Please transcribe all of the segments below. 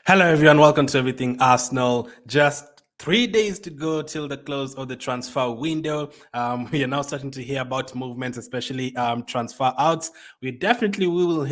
Hello, everyone. Welcome to Everything Arsenal. Just 3 days to go till the close of the transfer window. We are now starting to hear about movements, especially transfer outs. We'll definitely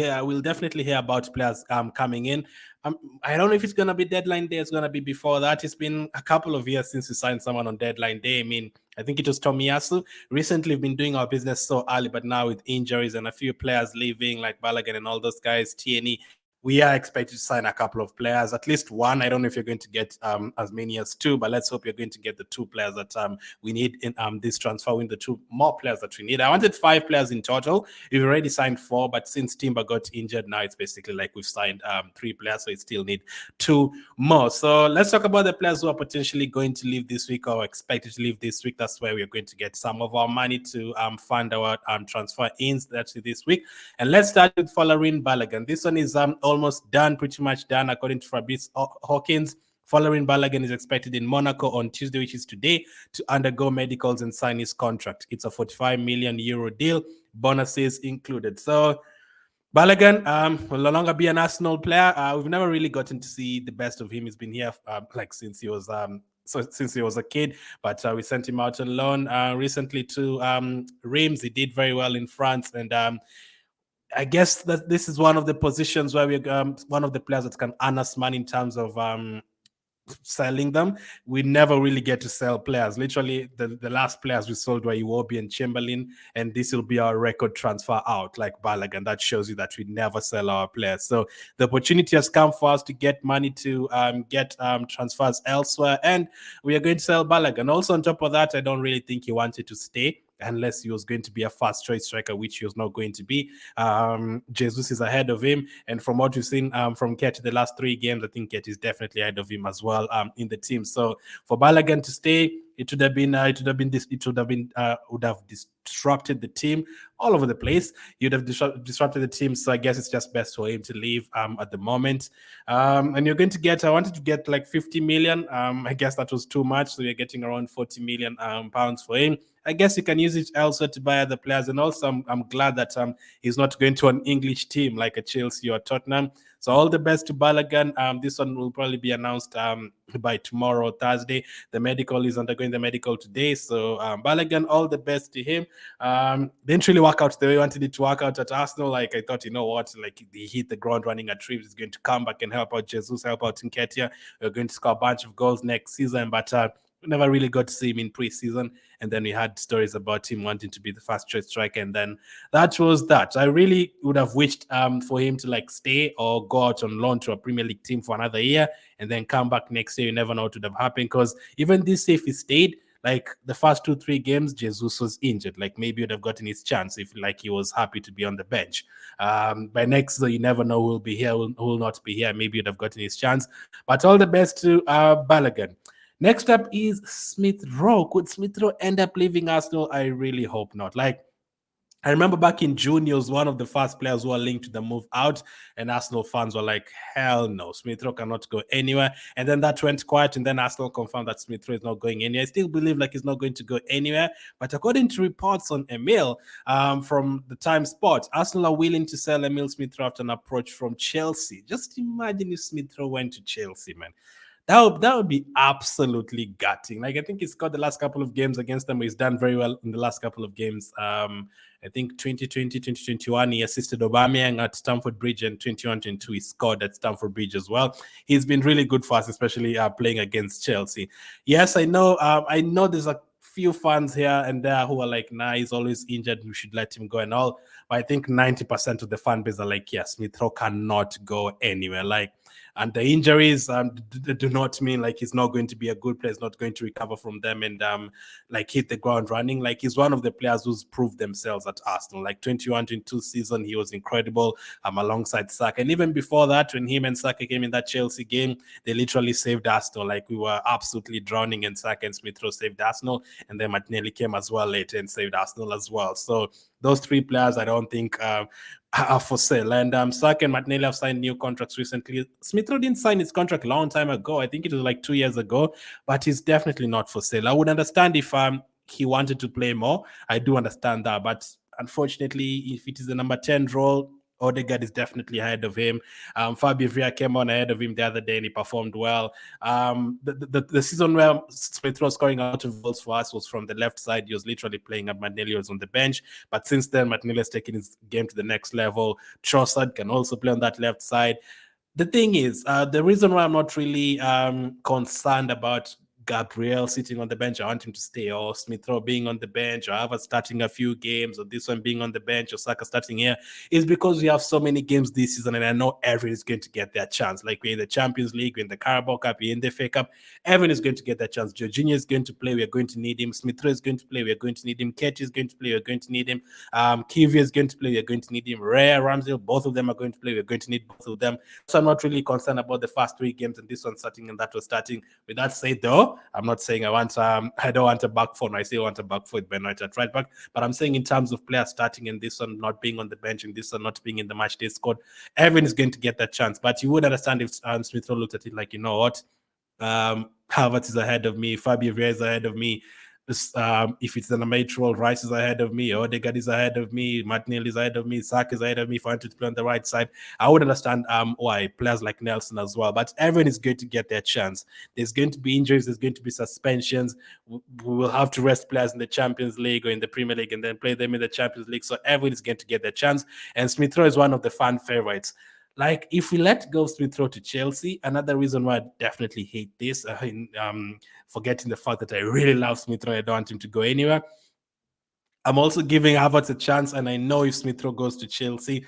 hear about players coming in. I don't know if it's gonna be deadline day. It's gonna be before that. It's been a couple of years since we signed someone on deadline day. I mean, I think it was Tomiyasu. Recently, we've been doing our business so early, but now with injuries and a few players leaving, like Balogun and all those guys, TNE, we are expected to sign a couple of players, at least one. I don't know if you're going to get as many as two, but let's hope you're going to get the two players that we need in this transfer window, two more players that we need. I wanted 5 players in total. We've already signed 4, but since Timber got injured, now it's basically like we've signed 3 players, so we still need 2 more. So let's talk about the players who are potentially going to leave this week or expected to leave this week. That's where we're going to get some of our money to fund our transfer ins actually this week. And let's start with Folarin Balogun. This one is almost done, pretty much done, according to Fabrice Hawkins. Folarin Balogun is expected in Monaco on Tuesday, which is today, to undergo medicals and sign his contract. It's a 45 million euro deal, bonuses included. So Balogun will no longer be an Arsenal player. We've never really gotten to see the best of him. He's been here since he was since he was a kid, but we sent him out on loan recently to Reims. He did very well in France, and I guess that this is one of the positions where we're one of the players that can earn us money in terms of selling them. We never really get to sell players. Literally, the last players we sold were Iwobi and Chamberlain, and this will be our record transfer out, like Balogun. That shows you that we never sell our players. So the opportunity has come for us to get money to get transfers elsewhere, and we are going to sell Balogun. Also, on top of that, I don't really think he wanted to stay unless he was going to be a fast choice striker, which he was not going to be. Jesus is ahead of him, and from what we've seen from Ket the last 3 games, I think Ket is definitely ahead of him as well in the team. So for Balogun to stay, it would have disrupted the team all over the place. You'd have disrupted the team. So I guess it's just best for him to leave at the moment. And you're going to get, I wanted to get like 50 million. I guess that was too much. So you're getting around 40 million pounds for him. I guess you can use it elsewhere to buy other players. And also, I'm glad that he's not going to an English team like a Chelsea or Tottenham. So all the best to Balogun. This one will probably be announced by tomorrow, Thursday. The medical is undergoing the medical today. So Balogun, all the best to him. Didn't really work out the way I wanted it to work out at Arsenal. Like I thought, you know what, like he hit the ground running at Reeves. He's going to come back and help out Jesus, help out Nketiah. We're going to score a bunch of goals next season, but we never really got to see him in preseason. And then we had stories about him wanting to be the first choice striker. And then that was that. I really would have wished for him to like stay or go out on loan to a Premier League team for another year and then come back next year. You never know what would have happened, because even this, if he stayed, like the first 2-3 games, Jesus was injured. Like maybe would have gotten his chance if like he was happy to be on the bench. By next year, you never know who will be here, who will not be here. Maybe would have gotten his chance. But all the best to Balogun. Next up is Smith Rowe. Could Smith Rowe end up leaving Arsenal? I really hope not. Like, I remember back in June, he was one of the first players who were linked to the move out, and Arsenal fans were like, hell no, Smith Rowe cannot go anywhere. And then that went quiet, and then Arsenal confirmed that Smith Rowe is not going anywhere. I still believe like he's not going to go anywhere, but according to reports on Emile from the Times Sport, Arsenal are willing to sell Emile Smith Rowe after an approach from Chelsea. Just imagine if Smith Rowe went to Chelsea, man. That would be absolutely gutting. Like I think he's got the last couple of games against them. He's done very well in the last couple of games. I think 2020, 2021, he assisted Aubameyang at Stamford Bridge, and 2021-22 he scored at Stamford Bridge as well. He's been really good for us, especially playing against Chelsea. Yes, I know. I know there's a few fans here and there who are like, nah, he's always injured, we should let him go and all. But I think 90% of the fan base are like, yes, Smith Rowe cannot go anywhere. Like, and the injuries do not mean like he's not going to be a good player, he's not going to recover from them and like hit the ground running. Like he's one of the players who's proved themselves at Arsenal. Like 21-22 season, he was incredible alongside Saka. And even before that, when him and Saka came in that Chelsea game, they literally saved Arsenal. Like we were absolutely drowning, and Saka and Smith Rowe saved Arsenal. And then Martinelli came as well later and saved Arsenal as well. So those 3 players, I don't think are for sale. And Saka and Martinelli have signed new contracts recently. Smith Rowe didn't sign his contract a long time ago. I think it was like 2 years ago, but he's definitely not for sale. I would understand if he wanted to play more. I do understand that, but unfortunately, if it is the number 10 role, Odegaard is definitely ahead of him. Fabio Villa came on ahead of him the other day and he performed well. The season where Smith was scoring a lot of goals for us was from the left side. He was literally playing and Martinelli was on the bench. But since then, Martinelli has taken his game to the next level. Trossard can also play on that left side. The thing is, the reason why I'm not really concerned about Gabriel sitting on the bench, I want him to stay, or Smith Rowe being on the bench, or Havertz starting a few games, or this one being on the bench, or Saka starting here, is because we have so many games this season, and I know everyone is going to get their chance. Like we're in the Champions League, we're in the Carabao Cup, we're in the FA Cup, everyone is going to get their chance. Jorginho is going to play, we're going to need him. Smith Rowe is going to play, we're going to need him. Ketty is going to play, we're going to need him. Kivia is going to play, we're going to need him. Raya, Ramsdale, both of them are going to play, we're going to need both of them. So I'm not really concerned about the first 3 games and this one starting and that was starting. With that said, though, I'm not saying I don't want a back four. I say I want a back four with Ben White at right back. But I'm saying in terms of players starting and this one not being on the bench and this one not being in the match day squad, everyone is going to get that chance. But you would understand if Smith Rowe looked at it like, you know what, Havertz is ahead of me, Fabio Villa is ahead of me. If it's an amateur, Rice is ahead of me, Odegaard is ahead of me, Martinelli is ahead of me, Saka is ahead of me. If I wanted to play on the right side, I would understand why players like Nelson as well. But everyone is going to get their chance. There's going to be injuries, there's going to be suspensions. We will have to rest players in the Champions League or in the Premier League and then play them in the Champions League. So everyone is going to get their chance. And Smith Rowe is one of the fan favorites. Like, if we let go Smith Rowe to Chelsea, another reason why I definitely hate this, forgetting the fact that I really love Smith Rowe, I don't want him to go anywhere. I'm also giving Havertz a chance, and I know if Smith Rowe goes to Chelsea,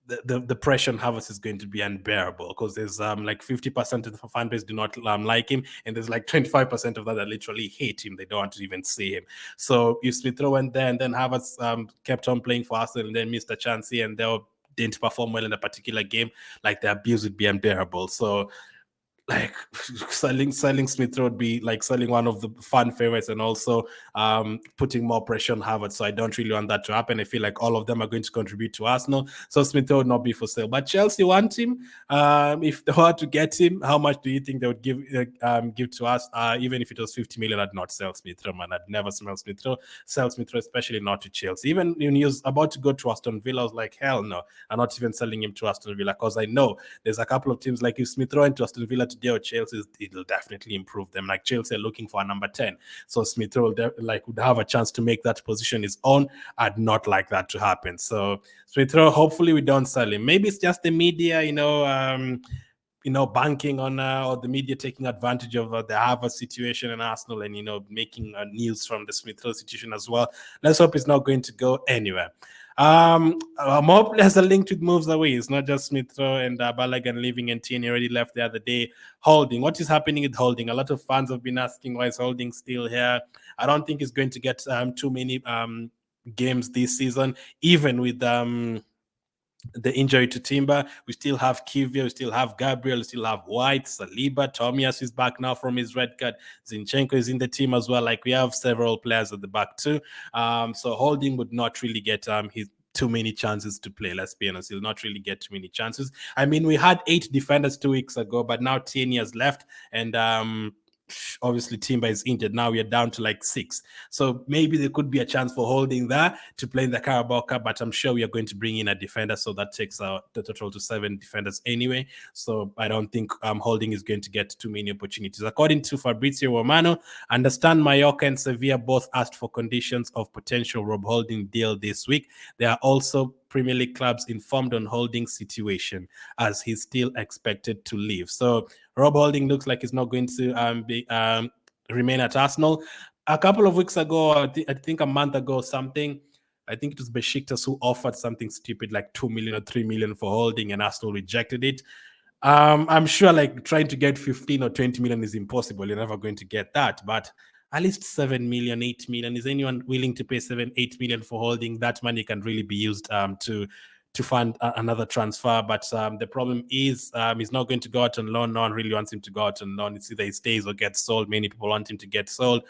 the pressure on Havertz is going to be unbearable because there's like 50% of the fan base do not like him, and there's like 25% of that literally hate him. They don't want to even see him. So if Smith Rowe went there and then Havertz kept on playing for Arsenal and then missed a chance here and there, didn't perform well in a particular game, like the abuse would be unbearable. So like selling Smith Rowe would be like selling one of the fan favorites and also putting more pressure on Harvard. So I don't really want that to happen. I feel like all of them are going to contribute to Arsenal. So Smith Rowe would not be for sale. But Chelsea want him. If they were to get him, how much do you think they would give to us? Even if it was 50 million, I'd not sell Smith Rowe, man. I'd never sell Smith Rowe, especially not to Chelsea. Even when he was about to go to Aston Villa, I was like, hell no. I'm not even selling him to Aston Villa because I know there's a couple of teams like if Smith Rowe into Aston Villa today or Chelsea, it'll definitely improve them. Like Chelsea are looking for a number 10. So Smith Rowe would have a chance to make that position his own. I'd not like that to happen. So Smith Rowe, hopefully we don't sell him. Maybe it's just the media, banking on or the media taking advantage of the Harvard situation in Arsenal and, making news from the Smith Rowe situation as well. Let's hope it's not going to go anywhere. More players are linked with moves away. It's not just Smith Rowe and Balogun leaving, and Tierney already left the other day. Holding, what is happening with Holding? A lot of fans have been asking why is Holding still here. I don't think he's going to get too many games this season, even with the injury to Timber. We still have Kivia, we still have Gabriel, we still have White, Saliba, Tomias is back now from his red card. Zinchenko is in the team as well. Like, we have several players at the back too. So Holding would not really get his too many chances to play. Let's be honest, he'll not really get too many chances. I mean, we had 8 defenders 2 weeks ago, but now 10 years left, and obviously Timber is injured. Now we are down to like 6. So maybe there could be a chance for Holding there to play in the Carabao Cup, but I'm sure we are going to bring in a defender, so that takes the total to 7 defenders anyway. So I don't think Holding is going to get too many opportunities. According to Fabrizio Romano, understand Mallorca and Sevilla both asked for conditions of potential Rob Holding deal this week. There are also Premier League clubs informed on Holding's situation, as he's still expected to leave. So Rob Holding looks like he's not going to remain at Arsenal. A couple of weeks ago, I think a month ago, something, I think it was Besiktas who offered something stupid like 2 million or 3 million for Holding, and Arsenal rejected it. I'm sure like trying to get 15 or 20 million is impossible. You're never going to get that, but at least 7 million, 8 million. Is anyone willing to pay 7, 8 million for Holding? That money can really be used to fund another transfer. But the problem is he's not going to go out on loan. No one really wants him to go out on loan. It's either he stays or gets sold. Many people want him to get sold.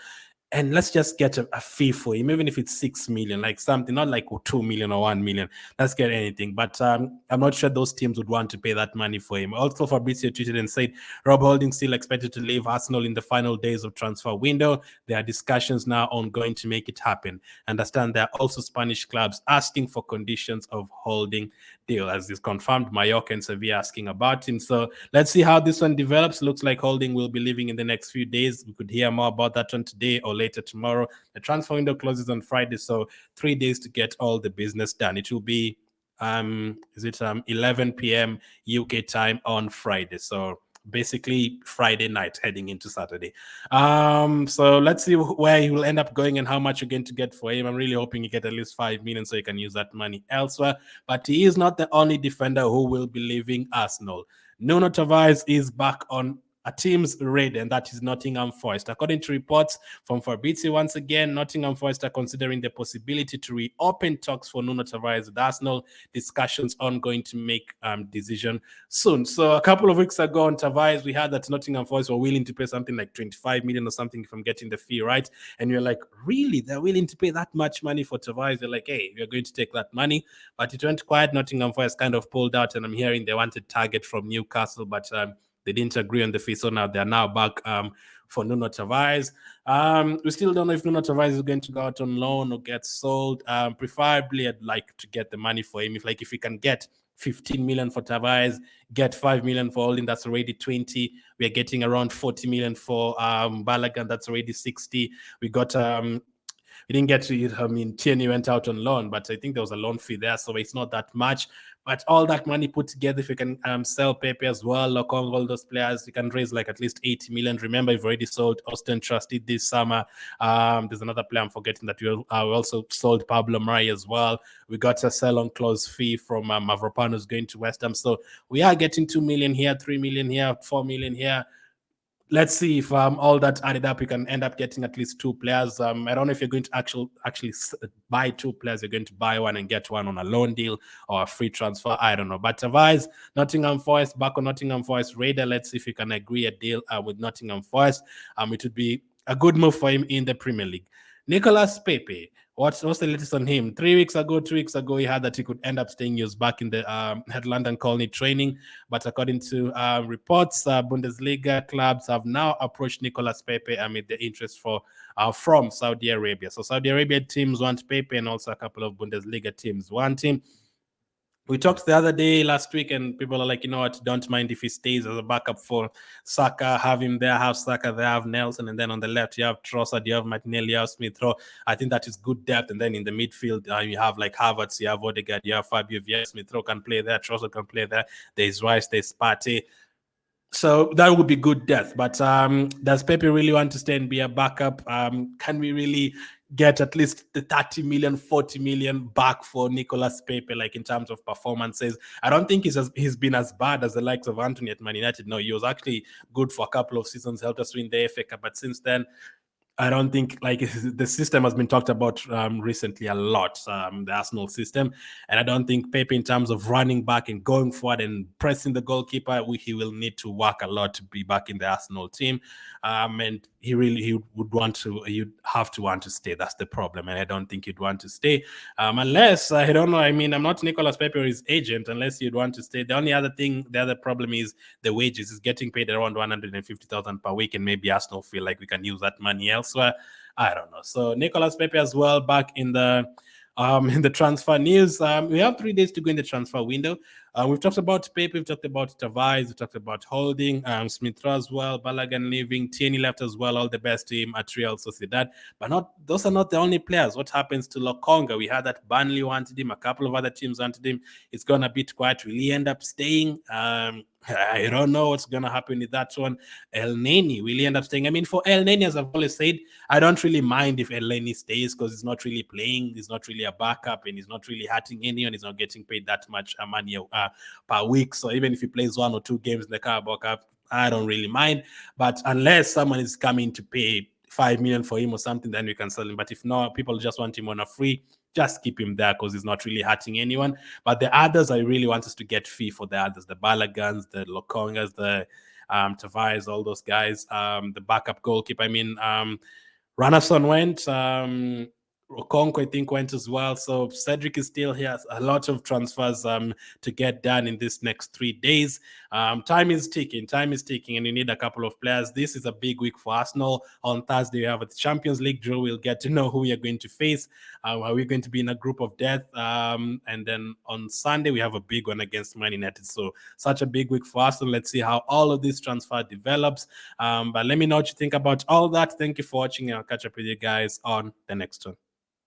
And let's just get a fee for him, even if it's 6 million, like something, not like 2 million or 1 million. Let's get anything. But I'm not sure those teams would want to pay that money for him. Also, Fabrizio tweeted and said, Rob Holding still expected to leave Arsenal in the final days of transfer window. There are discussions now ongoing to make it happen. Understand there are also Spanish clubs asking for conditions of Holding deal, as is confirmed. Mallorca and Sevilla asking about him. So let's see how this one develops. Looks like Holding will be leaving in the next few days. We could hear more about that one today or later tomorrow. The transfer window closes on Friday, so 3 days to get all the business done. It will be 11 p.m. UK time on Friday. So basically Friday night heading into Saturday. So let's see where he will end up going and how much you're going to get for him. I'm really hoping you get at least 5 million so you can use that money elsewhere. But he is not the only defender who will be leaving Arsenal. Nuno Tavares is back on a team's raid, and that is Nottingham Forest. According to reports from Fabrizio, once again, Nottingham Forest are considering the possibility to reopen talks for Nuno Tavares with Arsenal. Discussions ongoing to make decision soon. So a couple of weeks ago on Tavares, we heard that Nottingham Forest were willing to pay something like 25 million or something if I'm getting the fee right. And you're like, really? They're willing to pay that much money for Tavares? They're like, hey, we're going to take that money. But it went quiet. Nottingham Forest kind of pulled out, and I'm hearing they wanted target from Newcastle, but they didn't agree on the fee, so now they're now back for Nuno Tavares. We still don't know if Nuno Tavares is going to go out on loan or get sold. Preferably, I'd like to get the money for him. If we can get 15 million for Tavares, get 5 million for Holding, that's already 20. We're getting around 40 million for Balogun, that's already 60. We got we didn't get to, Tierney went out on loan, but I think there was a loan fee there, so it's not that much. But all that money put together, if you can sell Pepe as well, lock on all those players, you can raise like at least 80 million. Remember, you've already sold Austin Trusty this summer. There's another player I'm forgetting that we also sold Pablo Mari as well. We got a sell-on clause fee from Mavropanos going to West Ham. So we are getting 2 million here, 3 million here, 4 million here. Let's see if all that added up, you can end up getting at least 2 players. I don't know if you're going to actually buy 2 players. You're going to buy one and get one on a loan deal or a free transfer. I don't know. But Tavares, Nottingham Forest, back on Nottingham Forest radar. Let's see if you can agree a deal with Nottingham Forest. It would be a good move for him in the Premier League. Nicolas Pepe, what's the latest on him? 2 weeks ago, he had that he could end up staying. He was back in the London colony training. But according to reports, Bundesliga clubs have now approached Nicolas Pepe amid the interest from Saudi Arabia. So Saudi Arabia teams want Pepe, and also a couple of Bundesliga teams want him. We talked the other day last week, and people are like, you know what, don't mind if he stays as a backup for Saka. Have him there, have Saka there, have Nelson, and then on the left you have Trossard, you have Martinelli, you have Smith-Rowe. I think that is good depth. And then in the midfield, you have like Havertz, you have Odegaard, you have Fabio Vieira, Smith-Rowe can play there, Trossard can play there. There's Rice, there's Partey. So that would be good depth. But does Pepe really want to stay and be a backup? Can we really get at least the 30 million, 40 million back for Nicolas Pepe, like in terms of performances? I don't think he's been as bad as the likes of Anthony at Man United. No, he was actually good for a couple of seasons, helped us win the FA Cup. But since then, I don't think, like, the system has been talked about recently a lot, the Arsenal system. And I don't think Pepe, in terms of running back and going forward and pressing the goalkeeper, he will need to work a lot to be back in the Arsenal team. And he'd have to want to stay. That's the problem. And I don't think he'd want to stay unless, I don't know. I mean, I'm not Nicolas Pepe or his agent, unless you'd want to stay. The other problem is the wages. He's getting paid around 150,000 per week, and maybe Arsenal feel like we can use that money elsewhere. I don't know. So Nicolas Pepe as well back in the transfer news. We have 3 days to go in the transfer window. We've talked about Pepe, we've talked about Tavares, we've talked about Holding, Smith-Rowe as well, Balogun leaving, Tierney left as well. All the best to him at Real Sociedad. But those are not the only players. What happens to Lokonga? We had that Burnley wanted him, a couple of other teams wanted him. It's gone a bit quiet. Will he end up staying? I don't know what's going to happen with that one. El Neni, will he end up staying? I mean, for El Neni, as I've always said, I don't really mind if El Neni stays, because he's not really playing, he's not really a backup, and he's not really hurting anyone. He's not getting paid that much money per week. So even if he plays 1 or 2 games in the Carabao Cup, I don't really mind. But unless someone is coming to pay 5 million for him or something, then we can sell him. But if not, people just want him on a free, just keep him there, because he's not really hurting anyone. But the others, I really want us to get fee for the others, the Baloguns, the Lokongas, the Tavares, all those guys, the backup goalkeeper. I mean, Ranason went. Okonkwo, I think, went as well. So Cedric is still here. A lot of transfers to get done in this next 3 days. Time is ticking. Time is ticking, and you need a couple of players. This is a big week for Arsenal. On Thursday, we have a Champions League draw. We'll get to know who we are going to face. Are we going to be in a group of death? And then on Sunday, we have a big one against Man United. So such a big week for Arsenal. Let's see how all of this transfer develops. But let me know what you think about all that. Thank you for watching. I'll catch up with you guys on the next one.